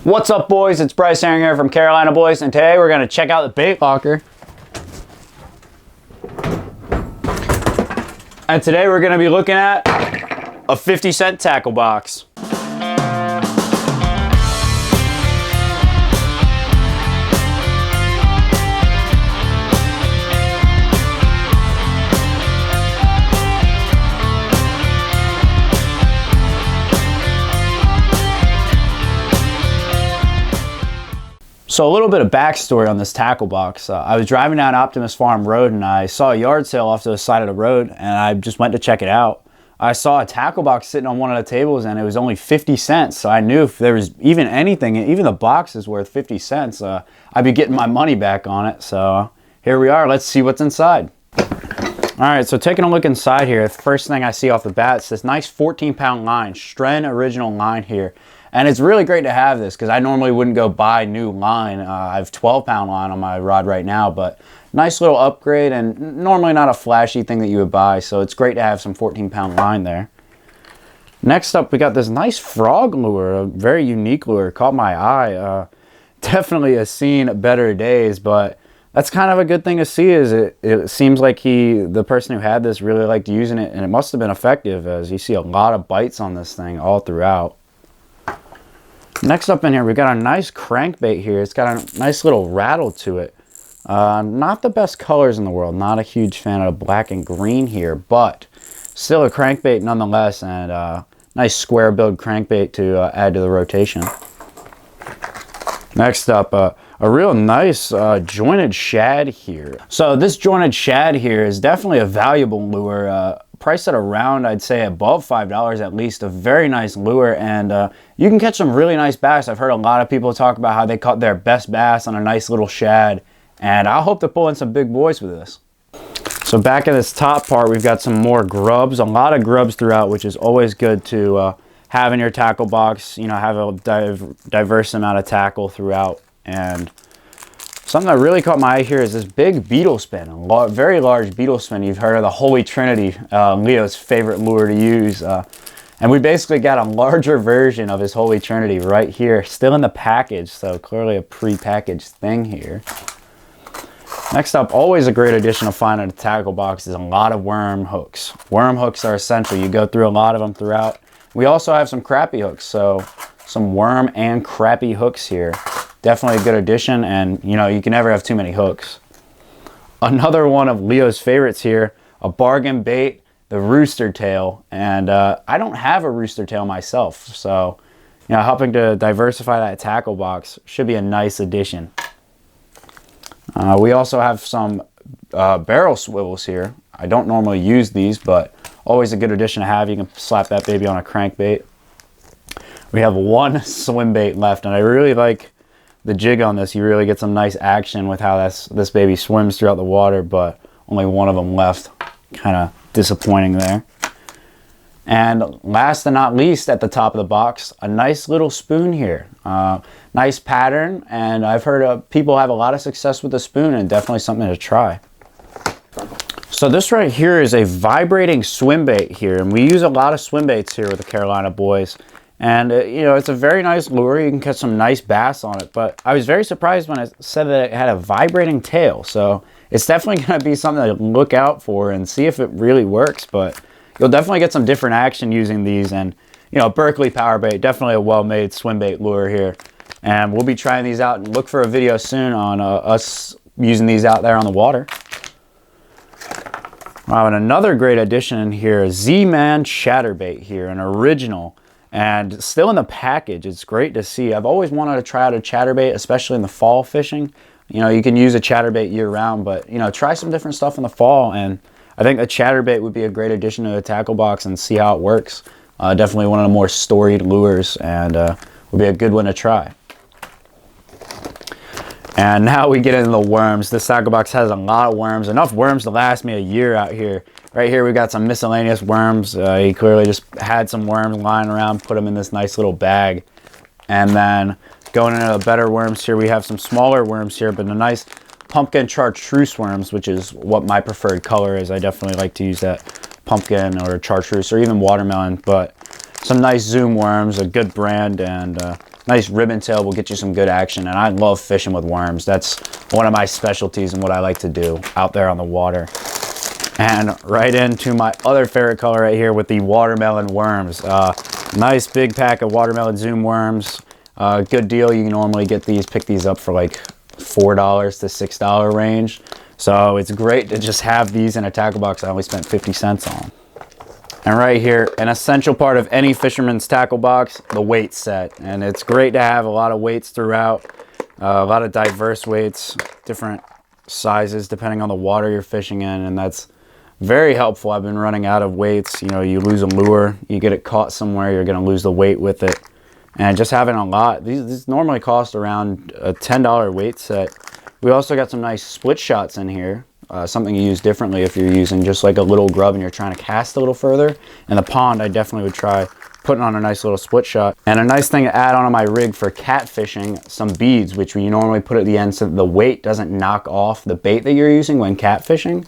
What's up, boys? It's Brice here from Carolina Boys, and today we're going to check out the bait locker. And today we're going to be looking at a 50-cent tackle box. So a little bit of backstory on this tackle box. I was driving down Optimus Farm Road and I saw a yard sale off to the side of the road, and I just went to check it out. I saw a tackle box sitting on one of the tables and it was only 50 cents. So I knew if there was even anything, even the box is worth 50 cents, I'd be getting my money back on it. So here we are. Let's see what's inside. All right, so taking a look inside here, the first thing I see off the bat is this nice 14-pound line, Stren original line here. And it's really great to have this because I normally wouldn't go buy new line. I have 12-pound line on my rod right now, but nice little upgrade and normally not a flashy thing that you would buy. So it's great to have some 14-pound line there. Next up, we got this nice frog lure, a very unique lure. Caught my eye. Definitely has seen better days, but that's kind of a good thing to see. Is it seems like the person who had this really liked using it, and it must have been effective, as you see a lot of bites on this thing all throughout. Next up in here, we got a nice crankbait here. It's got a nice little rattle to it. Not the best colors in the world. Not a huge fan of the black and green here, but still a crankbait nonetheless, and nice square build crankbait to add to the rotation. Next up, a real nice jointed shad here. So this jointed shad here is definitely a valuable lure. Priced at around, I'd say, above $5 at least. A very nice lure, and you can catch some really nice bass. I've heard a lot of people talk about how they caught their best bass on a nice little shad, and I hope to pull in some big boys with this. So back in this top part, we've got some more grubs. A lot of grubs throughout, which is always good to have in your tackle box. You know, have a diverse amount of tackle throughout. And something that really caught my eye here is this big beetle spin, a very large beetle spin. You've heard of the Holy Trinity, Leo's favorite lure to use. And we basically got a larger version of his Holy Trinity right here, still in the package, so clearly a pre-packaged thing here. Next up, always a great addition to find in a tackle box is a lot of worm hooks. Worm hooks are essential. You go through a lot of them throughout. We also have some crappie hooks, so some worm and crappie hooks here. Definitely a good addition, and you know, you can never have too many hooks. Another one of Leo's favorites here, a bargain bait, the rooster tail. And I don't have a rooster tail myself, so you know, helping to diversify that tackle box should be a nice addition. We also have some barrel swivels here. I don't normally use these, but always a good addition to have. You can slap that baby on a crankbait. We have one swim bait left, and I really like the jig on this. You really get some nice action with how this baby swims throughout the water, but only one of them left. Kind of disappointing there. And last and not least, at the top of the box, a nice little spoon here. Nice pattern, and I've heard people have a lot of success with the spoon, and definitely something to try. So this right here is a vibrating swim bait here, and we use a lot of swim baits here with the Carolina Boys. And you know, it's a very nice lure. You can catch some nice bass on it, but I was very surprised when it said that it had a vibrating tail. So it's definitely going to be something to look out for and see if it really works. But you'll definitely get some different action using these. And you know, Berkeley power bait, definitely a well-made swim bait lure here. And we'll be trying these out, and look for a video soon on us using these out there on the water. Wow, and another great addition in here, Z-Man chatterbait here, an original. And still in the package. It's great to see. I've always wanted to try out a chatterbait, especially in the fall fishing. You know, you can use a chatterbait year round, but you know, try some different stuff in the fall. And I think a chatterbait would be a great addition to the tackle box and see how it works. Definitely one of the more storied lures, and would be a good one to try. And now we get into the worms. This tackle box has a lot of worms, enough worms to last me a year out here. Right here we got some miscellaneous worms. He clearly just had some worms lying around, put them in this nice little bag. And then going into the better worms here, we have some smaller worms here, but a nice pumpkin chartreuse worms, which is what my preferred color is. I definitely like to use that pumpkin or chartreuse or even watermelon, but some nice zoom worms, a good brand, and nice ribbon tail will get you some good action. And I love fishing with worms. That's one of my specialties and what I like to do out there on the water. And right into my other favorite color right here with the watermelon worms. Nice big pack of watermelon zoom worms. Good deal. You can normally get these, pick these up for like $4 to $6 range. So it's great to just have these in a tackle box I only spent 50 cents on. And right here, an essential part of any fisherman's tackle box, the weight set. And it's great to have a lot of weights throughout, a lot of diverse weights, different sizes depending on the water you're fishing in, and that's very helpful. I've been running out of weights. You know, you lose a lure, you get it caught somewhere, you're gonna lose the weight with it. And just having a lot, these normally cost around a $10 weight set. We also got some nice split shots in here. Something you use differently if you're using just like a little grub and you're trying to cast a little further. In the pond, I definitely would try putting on a nice little split shot. And a nice thing to add on my rig for catfishing, some beads, which we normally put at the end so that the weight doesn't knock off the bait that you're using when catfishing.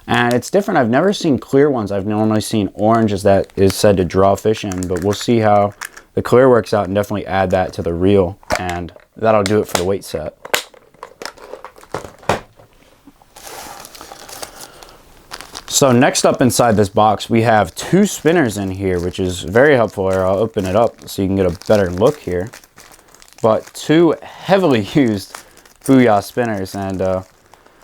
And it's different. I've never seen clear ones. I've normally seen orange, as that is said to draw fish in, but we'll see how the clear works out and definitely add that to the reel. And that'll do it for the weight set. So next up inside this box, we have 2 spinners in here, which is very helpful here. I'll open it up so you can get a better look here. But 2 heavily used Booyah spinners. And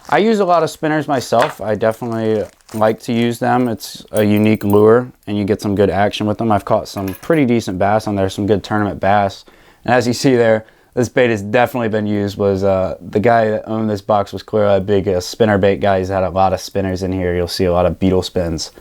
I use a lot of spinners myself. I definitely like to use them. It's a unique lure and you get some good action with them. I've caught some pretty decent bass on there, some good tournament bass. And as you see there, this bait has definitely been used. Was the guy that owned this box was clearly a big spinner bait guy. He's had a lot of spinners in here. You'll see a lot of beetle spins.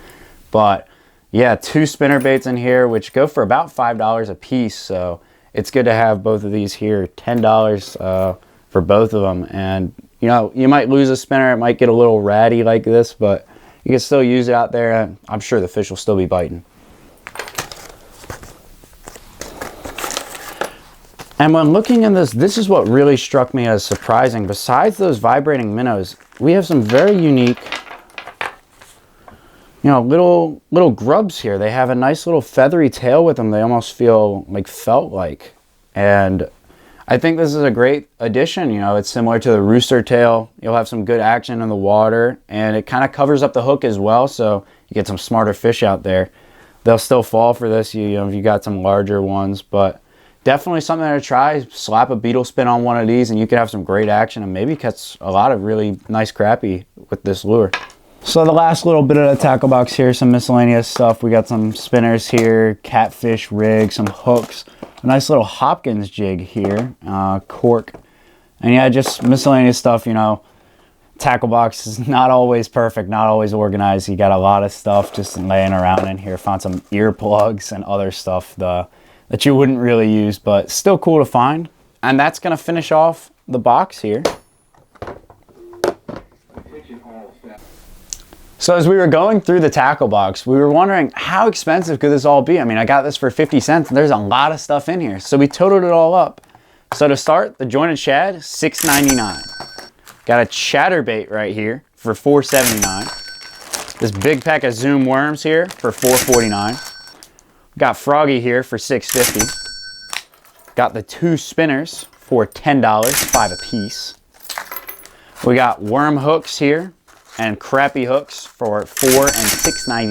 But yeah, 2 spinner baits in here, which go for about $5 a piece. So it's good to have both of these here, $10 for both of them. And you know, you might lose a spinner. It might get a little ratty like this, but you can still use it out there. And I'm sure the fish will still be biting. And when looking in this is what really struck me as surprising. Besides those vibrating minnows, we have some very unique, you know, little grubs here. They have a nice little feathery tail with them. They almost feel like felt-like. And I think this is a great addition. You know, it's similar to the rooster tail. You'll have some good action in the water, and it kind of covers up the hook as well, so you get some smarter fish out there. They'll still fall for this, you know, if you got some larger ones, but definitely something to try. Slap a beetle spin on one of these and you could have some great action and maybe catch a lot of really nice crappie with this lure. So the last little bit of the tackle box here, some miscellaneous stuff. We got some spinners here, catfish rig, some hooks, a nice little Hopkins jig here, cork. And yeah, just miscellaneous stuff, you know. Tackle box is not always perfect, not always organized. You got a lot of stuff just laying around in here. Found some earplugs and other stuff that you wouldn't really use, but still cool to find. And that's gonna finish off the box here. So as we were going through the tackle box, we were wondering how expensive could this all be? I mean, I got this for 50 cents and there's a lot of stuff in here. So we totaled it all up. So to start, the jointed shad, $6.99. Got a chatterbait right here for $4.79. This big pack of Zoom worms here for $4.49. Got Froggy here for $6.50. Got the 2 spinners for $10, 5 a piece. We got worm hooks here and crappie hooks for $4 and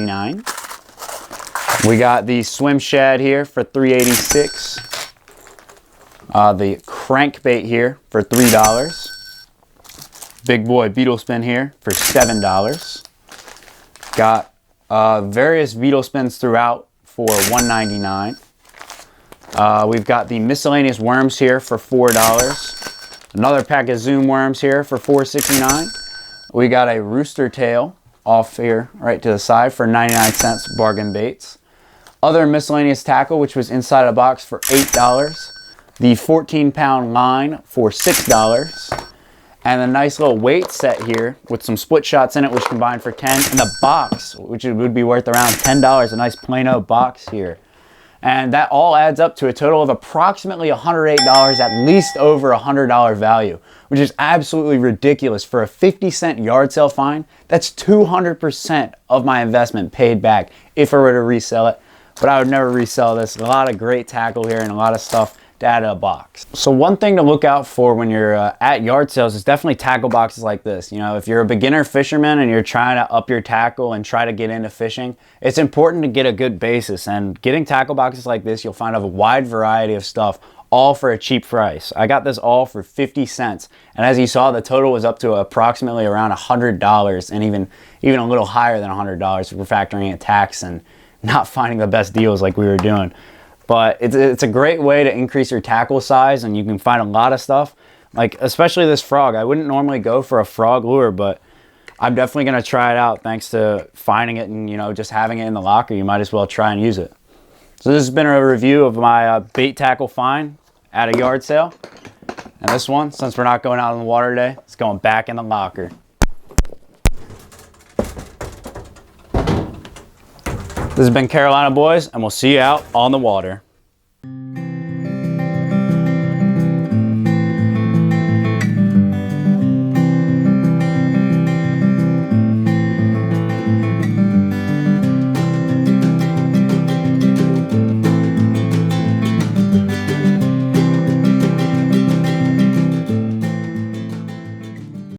$6.99. We got the swim shad here for $3.86. The crankbait here for $3. Big boy beetle spin here for $7. Got various beetle spins throughout for $1.99. We've got the miscellaneous worms here for $4. Another pack of Zoom worms here for $4.69. We got a rooster tail off here right to the side for 99 cents, bargain baits. Other miscellaneous tackle, which was inside a box for $8. The 14-pound line for $6. And a nice little weight set here with some split shots in it, which combined for $10. And the box, which would be worth around $10, a nice Plano box here. And that all adds up to a total of approximately $108, at least over $100 value, which is absolutely ridiculous for a 50-cent yard sale find. That's 200% of my investment paid back if I were to resell it. But I would never resell this. A lot of great tackle here and a lot of stuff out of a box. So one thing to look out for when you're at yard sales is definitely tackle boxes like this. You know, if you're a beginner fisherman and you're trying to up your tackle and try to get into fishing, it's important to get a good basis. And getting tackle boxes like this, you'll find a wide variety of stuff, all for a cheap price. I got this all for 50 cents. And as you saw, the total was up to approximately around $100, and even a little higher than $100 if we're factoring in tax and not finding the best deals like we were doing. But it's a great way to increase your tackle size, and you can find a lot of stuff, like especially this frog. I wouldn't normally go for a frog lure, but I'm definitely gonna try it out thanks to finding it and, you know, just having it in the locker. You might as well try and use it. So this has been a review of my bait tackle find at a yard sale. And this one, since we're not going out in the water today, it's going back in the locker. This has been Carolina Boys, and we'll see you out on the water.